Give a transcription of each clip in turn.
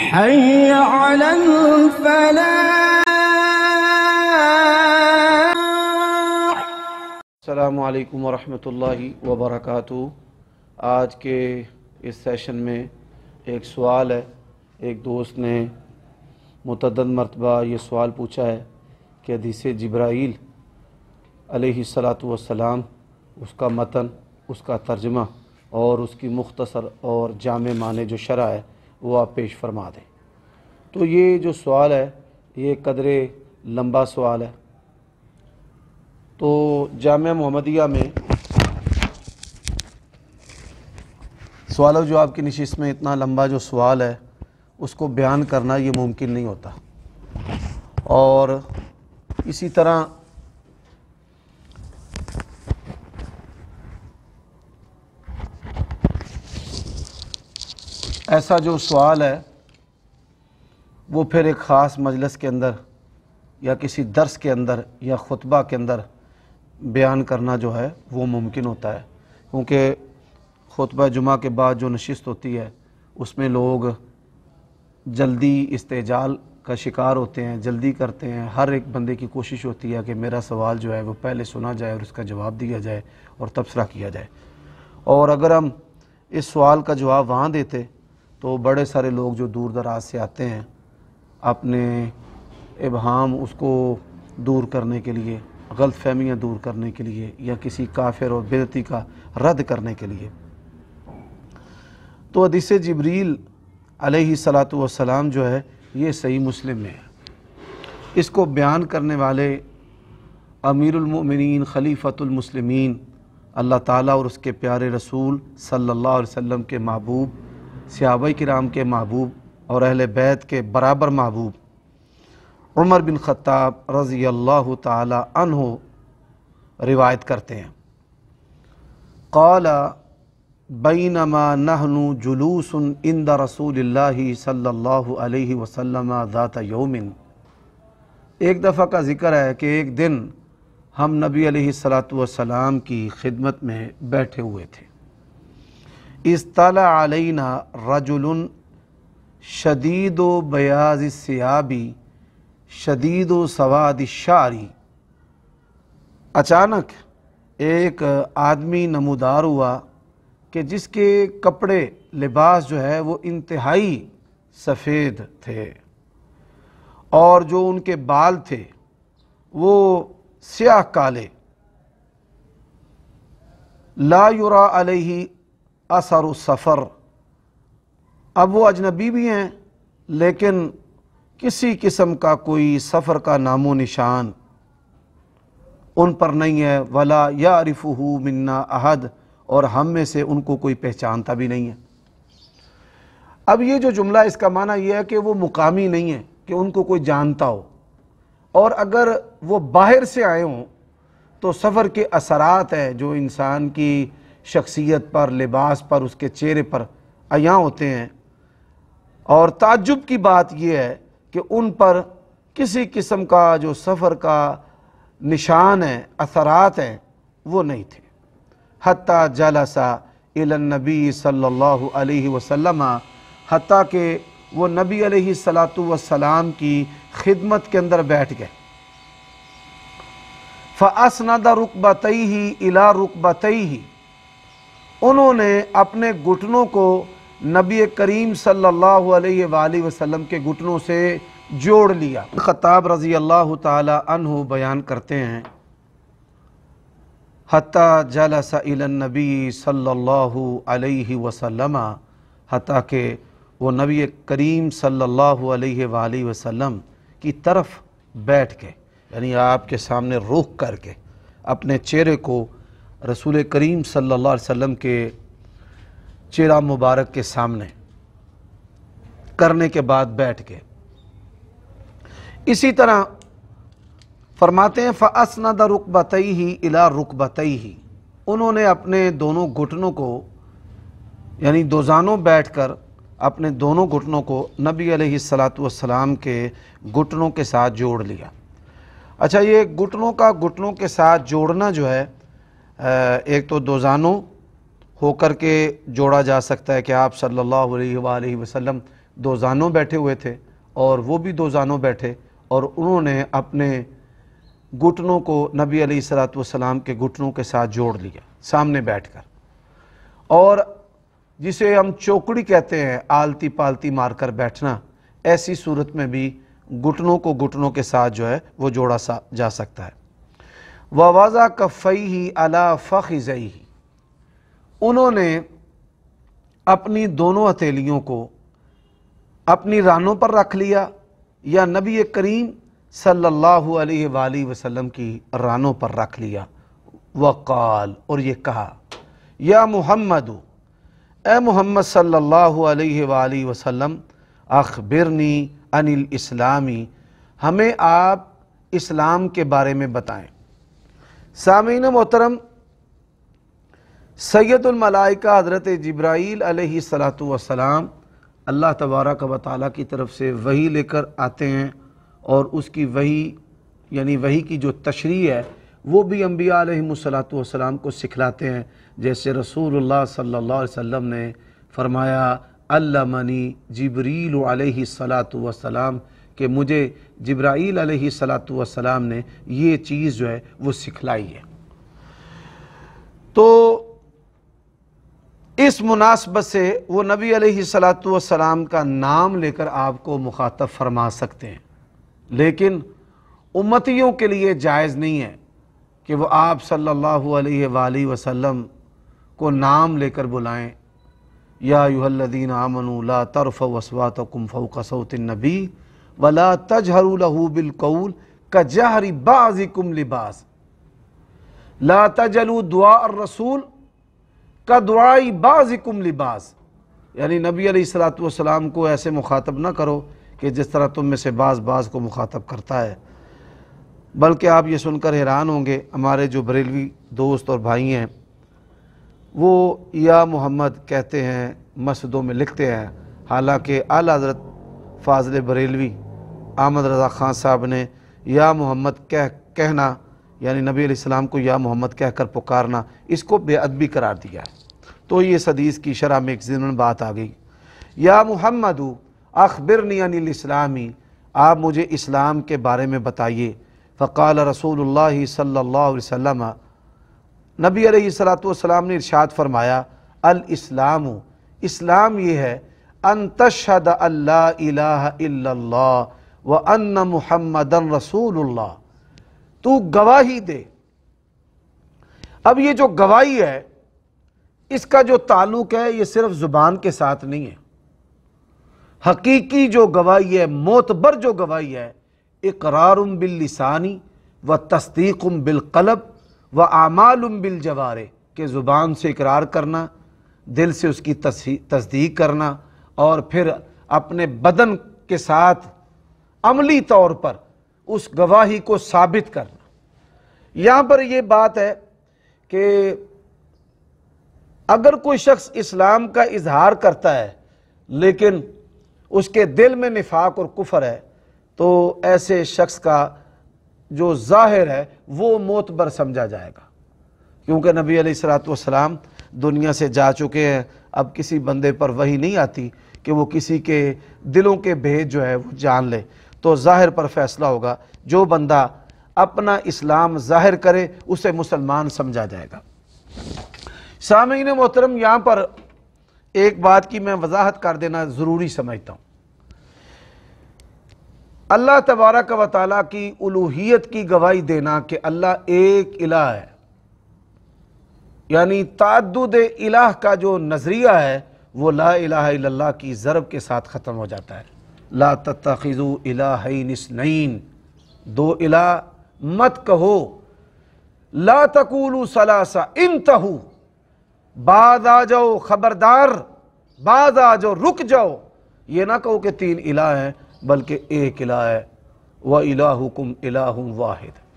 حي على الفلاح. السلام علیکم ورحمۃ اللہ وبرکاتہ۔ آج کے اس سیشن میں ایک سوال ہے۔ ایک دوست نے متعدد مرتبہ یہ سوال پوچھا ہے کہ حدیث جبرائیل علیہ الصلاۃ والسلام، اس کا متن، اس کا ترجمہ اور اس کی مختصر اور جامع معنی جو شرح ہے وہ آپ پیش فرما دیں۔ تو یہ جو سوال ہے یہ قدرے لمبا سوال ہے۔ تو جامعہ محمدیہ میں سوال و جواب کی نشست میں اتنا لمبا جو سوال ہے اس کو بیان کرنا یہ ممکن نہیں ہوتا، اور اسی طرح ایسا جو سوال ہے وہ پھر ایک خاص مجلس کے اندر یا کسی درس کے اندر یا خطبہ کے اندر بیان کرنا جو ہے وہ ممکن ہوتا ہے، کیونکہ خطبہ جمعہ کے بعد جو نشست ہوتی ہے اس میں لوگ جلدی استعجال کا شکار ہوتے ہیں، جلدی کرتے ہیں۔ ہر ایک بندے کی کوشش ہوتی ہے کہ میرا سوال جو ہے وہ پہلے سنا جائے اور اس کا جواب دیا جائے اور تبصرہ کیا جائے، اور اگر ہم اس سوال کا جواب وہاں دیتے تو بڑے سارے لوگ جو دور دراز سے آتے ہیں اپنے ابہام اس کو دور کرنے کے لیے، غلط فہمیاں دور کرنے کے لیے، یا کسی کافر اور بدعتی کا رد کرنے کے لیے۔ تو حدیث جبریل علیہ الصلاۃ والسلام جو ہے یہ صحیح مسلم میں ہے۔ اس کو بیان کرنے والے امیر المؤمنین خلیفۃ المسلمین، اللہ تعالیٰ اور اس کے پیارے رسول صلی اللہ علیہ وسلم کے محبوب، صحابہ کرام کے محبوب اور اہل بیت کے برابر محبوب عمر بن خطاب رضی اللہ تعالی عنہ روایت کرتے ہیں، قال بینما نحن جلوس عند رسول اللہ صلی اللہ علیہ وسلم ذات یوم۔ ایک دفعہ کا ذکر ہے کہ ایک دن ہم نبی علیہ الصلاۃ والسلام کی خدمت میں بیٹھے ہوئے تھے۔ اطلع علینا رجل شدید بیاض الثیاب شدید سواد الشعر۔ اچانک ایک آدمی نمودار ہوا کہ جس کے کپڑے لباس جو ہے وہ انتہائی سفید تھے، اور جو ان کے بال تھے وہ سیاہ کالے، لا یرا علیہ اثر السفر۔ اب وہ اجنبی بھی ہیں لیکن کسی قسم کا کوئی سفر کا نام و نشان ان پر نہیں ہے، ولا یعرفہ منا احد، اور ہم میں سے ان کو کوئی پہچانتا بھی نہیں ہے۔ اب یہ جو جملہ اس کا معنی یہ ہے کہ وہ مقامی نہیں ہے کہ ان کو کوئی جانتا ہو، اور اگر وہ باہر سے آئے ہوں تو سفر کے اثرات ہیں جو انسان کی شخصیت پر، لباس پر، اس کے چہرے پر عیاں ہوتے ہیں، اور تعجب کی بات یہ ہے کہ ان پر کسی قسم کا جو سفر کا نشان ہے، اثرات ہیں، وہ نہیں تھے۔ حتیٰ جلس الی النبی صلی اللہ علیہ وسلم، حتیٰ کہ وہ نبی علیہ الصلاۃ والسلام کی خدمت کے اندر بیٹھ گئے۔ فاسند رکبتیہ الی رکبتیہ، انہوں نے اپنے گھٹنوں کو نبی کریم صلی اللہ علیہ وآلہ وسلم کے گھٹنوں سے جوڑ لیا۔ خطاب رضی اللہ تعالی عنہ بیان کرتے ہیں، حتیٰ جلس الی النبی صلی اللہ علیہ وسلم، حتیٰ کہ وہ نبی کریم صلی اللہ علیہ وآلہ وسلم کی طرف بیٹھ کے، یعنی آپ کے سامنے رخ کر کے اپنے چہرے کو رسول کریم صلی اللہ علیہ وسلم کے چہرہ مبارک کے سامنے کرنے کے بعد بیٹھ کے، اسی طرح فرماتے ہیں فَأَسْنَدَ رُكْبَتَيْهِ إِلَى رُكْبَتَيْهِ، انہوں نے اپنے دونوں گھٹنوں کو، یعنی دوزانوں بیٹھ کر اپنے دونوں گھٹنوں کو نبی علیہ الصلاۃ والسلام کے گھٹنوں کے ساتھ جوڑ لیا۔ اچھا، یہ گھٹنوں کا گھٹنوں کے ساتھ جوڑنا جو ہے، ایک تو دوزانوں ہو کر کے جوڑا جا سکتا ہے کہ آپ صلی اللہ علیہ وآلہ وسلم دو زانوں بیٹھے ہوئے تھے اور وہ بھی دو زانوں بیٹھے، اور انہوں نے اپنے گھٹنوں کو نبی علیہ الصلوۃ والسلام کے گھٹنوں کے ساتھ جوڑ لیا سامنے بیٹھ کر، اور جسے ہم چوکڑی کہتے ہیں آلتی پالتی مار کر بیٹھنا، ایسی صورت میں بھی گھٹنوں کو گھٹنوں کے ساتھ جو ہے وہ جوڑا جا سکتا ہے۔ وَوَضَعَ كَفَّيْهِ عَلَى فَخِذَيْهِ، انہوں نے اپنی دونوں ہتھیلیوں کو اپنی رانوں پر رکھ لیا یا نبی کریم صلی اللہ علیہ وآلہ وسلم کی رانوں پر رکھ لیا۔ وقال، اور یہ کہا، یا محمد، اے محمد صلی اللہ علیہ وآلہ وسلم، اخبرنی عن الاسلامی، ہمیں آپ اسلام کے بارے میں بتائیں۔ سامعین محترم، سید الملائکہ حضرت جبرائیل علیہ السلام اللہ تبارک و تعالیٰ کی طرف سے وحی لے کر آتے ہیں، اور اس کی وحی یعنی وحی کی جو تشریح ہے وہ بھی انبیاء علیہم السلام کو سکھلاتے ہیں، جیسے رسول اللہ صلی اللہ علیہ وسلم نے فرمایا علمنی جبریل علیہ السلام، کہ مجھے جبرائیل علیہ السلام نے یہ چیز جو ہے وہ سکھلائی ہے۔ تو اس مناسبت سے وہ نبی علیہ السلام کا نام لے کر آپ کو مخاطب فرما سکتے ہیں، لیکن امتیوں کے لیے جائز نہیں ہے کہ وہ آپ صلی اللہ علیہ وآلہ وسلم کو نام لے کر بلائیں۔ یا ایھا الذین آمنوا لا ترفعوا اصواتکم فوق صوت النبی ولا تجہروا لہ بالقول کجہر بعضکم لبعض لا تجعلوا دعاء الرسول کدعاء بعضکم لبعض، یعنی نبی علیہ السلام کو ایسے مخاطب نہ کرو کہ جس طرح تم میں سے بعض کو مخاطب کرتا ہے۔ بلکہ آپ یہ سن کر حیران ہوں گے، ہمارے جو بریلوی دوست اور بھائی ہیں وہ یا محمد کہتے ہیں، مسجدوں میں لکھتے ہیں، حالانکہ اعلیٰ حضرت فاضل بریلوی احمد رضا خان صاحب نے یا محمد کہنا یعنی نبی علیہ السلام کو یا محمد کہہ کر پکارنا، اس کو بے ادبی قرار دیا ہے۔ تو یہ حدیث کی شرح میں ایک ضمن بات آ گئی، یا محمد اخبرنی عن الاسلامی، آپ مجھے اسلام کے بارے میں بتائیے۔ فقال رسول اللہ صلی اللہ علیہ وسلم، نبی علیہ السلام نے ارشاد فرمایا، الاسلام، اسلام یہ ہے، ان تشہد ان لا الہ الا اللہ وان محمدن رسول اللہ، تو گواہی دے۔ اب یہ جو گواہی ہے اس کا جو تعلق ہے یہ صرف زبان کے ساتھ نہیں ہے، حقیقی جو گواہی ہے، معتبر جو گواہی ہے، اقرار باللسان و تصدیق بالقلب و اعمال بالجوارح، کہ زبان سے اقرار کرنا، دل سے اس کی تصدیق کرنا، اور پھر اپنے بدن کے ساتھ عملی طور پر اس گواہی کو ثابت کرنا۔ یہاں پر یہ بات ہے کہ اگر کوئی شخص اسلام کا اظہار کرتا ہے لیکن اس کے دل میں نفاق اور کفر ہے، تو ایسے شخص کا جو ظاہر ہے وہ معتبر سمجھا جائے گا، کیونکہ نبی علیہ السلام دنیا سے جا چکے ہیں۔ اب کسی بندے پر وحی نہیں آتی کہ وہ کسی کے دلوں کے بھید جو ہے وہ جان لے، تو ظاہر پر فیصلہ ہوگا۔ جو بندہ اپنا اسلام ظاہر کرے اسے مسلمان سمجھا جائے گا۔ سامعین محترم، یہاں پر ایک بات کی میں وضاحت کر دینا ضروری سمجھتا ہوں۔ اللہ تبارک و تعالیٰ کی الوہیت کی گواہی دینا کہ اللہ ایک الہ ہے، یعنی تعدد الہ کا جو نظریہ ہے وہ لا الہ الا اللہ کی ضرب کے ساتھ ختم ہو جاتا ہے۔ لا تتخذوا الہین اثنین، دو الہ مت کہو۔ لا تقولوا ثلاثہ انتہوا، بعد آ جاؤ، خبردار، بعد آ جاؤ، رک جاؤ۔ یہ نہ کہو کہ تین الہ ہیں، بلکہ ایک الہ ہے، وَإِلَٰهُكُمْ إِلَٰهٌ وَاحِدٌ۔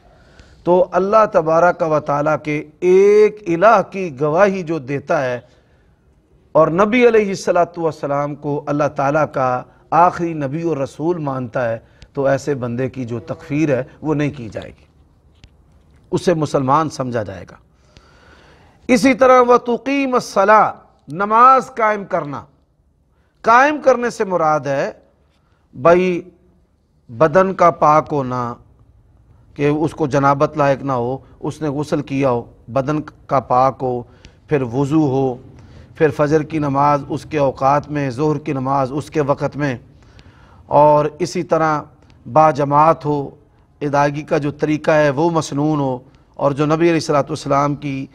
تو اللہ تبارک و تعالیٰ کے ایک الہ کی گواہی جو دیتا ہے اور نبی علیہ السلام کو اللہ تعالیٰ کا آخری نبی اور رسول مانتا ہے، تو ایسے بندے کی جو تکفیر ہے وہ نہیں کی جائے گی، اسے مسلمان سمجھا جائے گا۔ اسی طرح وَتُقِيمَ الصَّلَاةَ، نماز قائم کرنا، قائم کرنے سے مراد ہے بھائی بدن کا پاک ہونا کہ اس کو جنابت لائق نہ ہو، اس نے غسل کیا ہو، بدن کا پاک ہو، پھر وضو ہو، پھر فجر کی نماز اس کے اوقات میں، ظہر کی نماز اس کے وقت میں، اور اسی طرح با جماعت ہو، ادائیگی کا جو طریقہ ہے وہ مسنون ہو، اور جو نبی علیہ الصلوۃ والسلام کی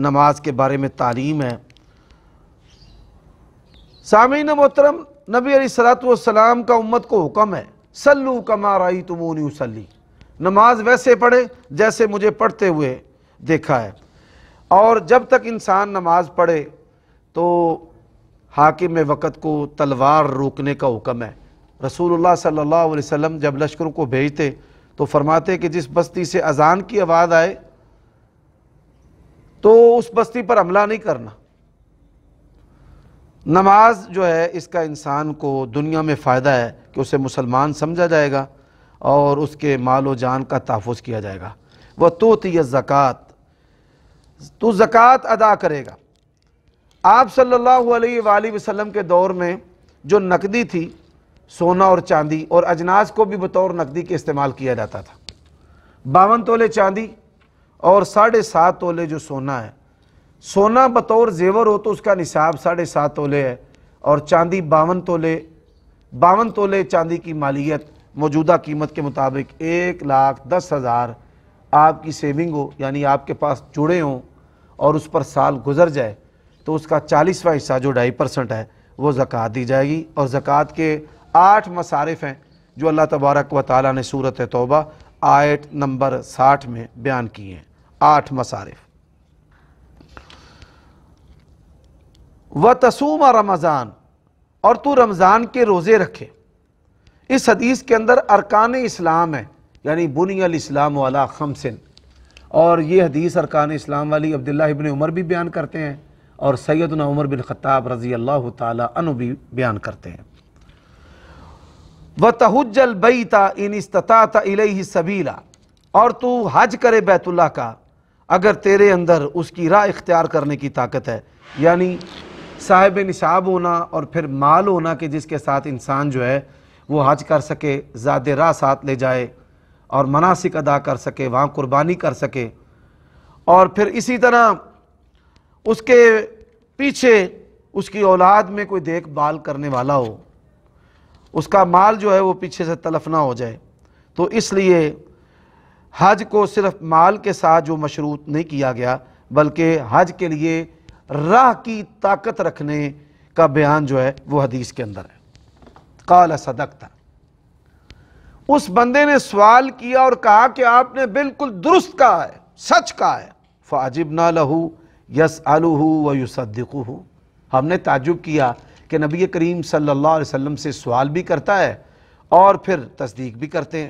نماز کے بارے میں تعلیم ہے۔ سامعین محترم، نبی علیہ الصلوۃ والسلام کا امت کو حکم ہے صلو کما رأیتمونی اصلی، نماز ویسے پڑھے جیسے مجھے پڑھتے ہوئے دیکھا ہے۔ اور جب تک انسان نماز پڑھے تو حاکم وقت کو تلوار روکنے کا حکم ہے۔ رسول اللہ صلی اللہ علیہ وسلم جب لشکروں کو بھیجتے تو فرماتے کہ جس بستی سے اذان کی آواز آئے تو اس بستی پر حملہ نہیں کرنا۔ نماز جو ہے اس کا انسان کو دنیا میں فائدہ ہے کہ اسے مسلمان سمجھا جائے گا اور اس کے مال و جان کا تحفظ کیا جائے گا۔ وَتُؤْتِيَ الزَّكَاةَ، تو زکوٰۃ ادا کرے گا۔ آپ صلی اللہ علیہ وآلہ وسلم کے دور میں جو نقدی تھی، سونا اور چاندی اور اجناس کو بھی بطور نقدی کے استعمال کیا جاتا تھا۔ 52 تولے چاندی اور 7.5 تولے جو سونا ہے، سونا بطور زیور ہو تو اس کا نصاب 7.5 تولے ہے، اور چاندی 52 تولے چاندی کی مالیت موجودہ قیمت کے مطابق 1,10,000 آپ کی سیونگ ہو، یعنی آپ کے پاس جڑے ہوں اور اس پر سال گزر جائے تو اس کا 40واں حصہ جو 2.5% ہے وہ زکوٰۃ دی جائے گی۔ اور زکوٰۃ کے 8 مصارف ہیں جو اللہ تبارک و تعالیٰ نے سورۃ توبہ آیت نمبر 60 میں بیان کی ہیں، 8 مصارف۔ وَتَصُومَ رمضان، اور تو رمضان کے روزے رکھے۔ اس حدیث کے اندر ارکان اسلام ہے، یعنی بنی الاسلام علی 5، اور یہ حدیث ارکان اسلام والی عبداللہ ابن عمر بھی بیان کرتے ہیں اور سیدنا عمر بن خطاب رضی اللہ تعالی عنہ بھی بیان کرتے ہیں۔ وَتَحُجَّ الْبَيْتَ إِنِ اسْتَطَعْتَ إِلَيْهِ سَبِيلًا، اور تو حج کرے بیت اللہ کا اگر تیرے اندر اس کی راہ اختیار کرنے کی طاقت ہے، یعنی صاحب نصاب ہونا اور پھر مال ہونا کہ جس کے ساتھ انسان جو ہے وہ حج کر سکے، زاد راہ ساتھ لے جائے اور مناسک ادا کر سکے، وہاں قربانی کر سکے، اور پھر اسی طرح اس کے پیچھے اس کی اولاد میں کوئی دیکھ بھال کرنے والا ہو، اس کا مال جو ہے وہ پیچھے سے تلف نہ ہو جائے۔ تو اس لیے حج کو صرف مال کے ساتھ جو مشروط نہیں کیا گیا، بلکہ حج کے لیے راہ کی طاقت رکھنے کا بیان جو ہے وہ حدیث کے اندر ہے۔ قال صدقت، اس بندے نے سوال کیا اور کہا کہ آپ نے بالکل درست کہا ہے، سچ کہا ہے۔ فعجبنا لہ یسألہ ویصدقہ، ہم نے تعجب کیا کہ نبی کریم صلی اللہ علیہ وسلم سے سوال بھی کرتا ہے اور پھر تصدیق بھی کرتے ہیں۔